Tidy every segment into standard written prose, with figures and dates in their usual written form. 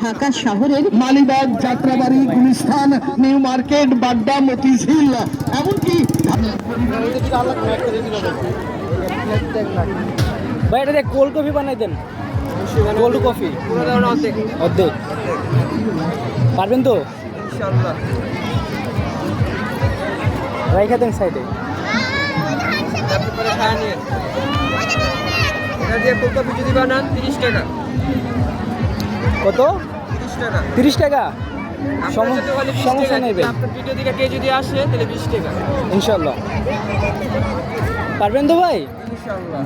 ঢাকা শহরের Malibagh, Jatrabari, Gulistan, new market, Badda, Motijheel, এমনকি ভাই এটা দিয়ে কোল্ড কফি বানাই দেন, কোল্ড কফি অর্ধেক পারবেন তো ইনশাআল্লাহ। রাইখা দেন সাইডে। তারপরে খাওয়া নিয়ে এটা দিয়ে ফুলকপি যদি বানান 30 টাকা। কত? 30 টাকা। 30 টাকা? আপনার সাথে খালি 20 সমস্যা টাকা। নেই ভাই, আপনার ভিডিও দিকে কে যদি আসে তাহলে 20 টাকা ইনশাল্লাহ পারবেন তো ভাই। ইনশাআল্লাহ।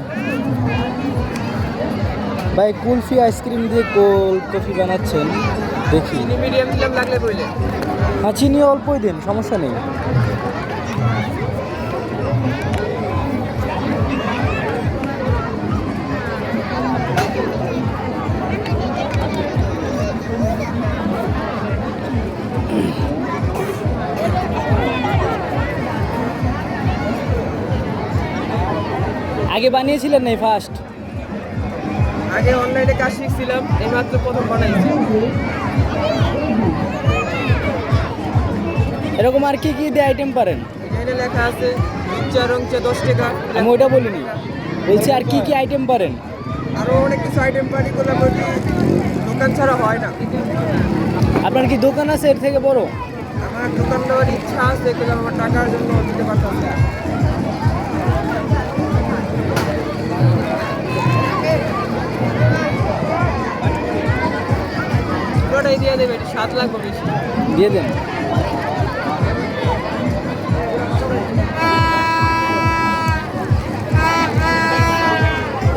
ভাই কুলফি আইসক্রিম দিয়ে কোল্ড কফি বানাচ্ছেন দেখি। চিনি মিডিয়াম দিলাম, লাগলে বইলে। হ্যাঁ চিনি অল্পই দিন, সমস্যা নেই। আগে বানিয়েছিলেন না ফার্স্ট? আগে অনলাইনে কাজ শিখছিলাম, এইমাত্র প্রথম বানাইছি। এরকম আর কি কি দিয়ে আইটেম পারেন? এখানে লেখা আছে চা রং চা 10 টাকা। আমি ওইটা বলিনি, বলছি আর কি কি আইটেম পারেন? আরো অনেক কিছু আইটেম পারি করলাম, দোকান ছাড়া হয় না। আপনার কি দোকান আছে এর থেকে বড়? আমার দোকান দেওয়ার ইচ্ছা আছে, কিন্তু আমার টাকার জন্য দিতে পারতাম না। পুরোটাই দিয়ে দেবে, 7 লাগবে বেশি। দিয়ে দেন।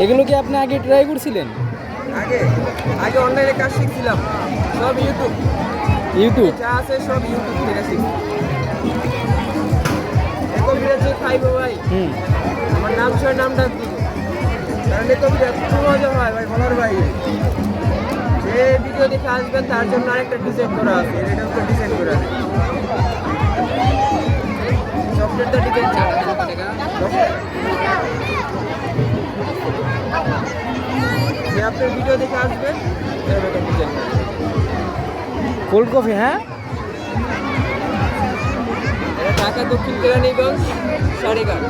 এগুলো কি আপনি আগে ট্রাই করছিলেন? আগে আগে অনলাইনে কাজ শিখছিলাম, সব ইউটিউব? যা আছে সব ইউটিউব থেকে শিখছি। কবিরা যে খাইবো ভাই, আমার নাম ছয় নামটা দিব, কারণ এই কবিরা খুব মজা হয় ভাই, বলার ভাই। যে ভিডিও দেখে আসবেন তার জন্য আরেকটা ডিজাইন করা আছে, এটা উপরে ডিজাইন করা আছে। চকলেটটা ডিজাইন যে আপনার ভিডিও দেখে আসবেন এরকম ডিজাইন। Cold coffee? হ্যাঁ, এটা ঢাকা দক্ষিণ কেরানীগঞ্জ 4.5।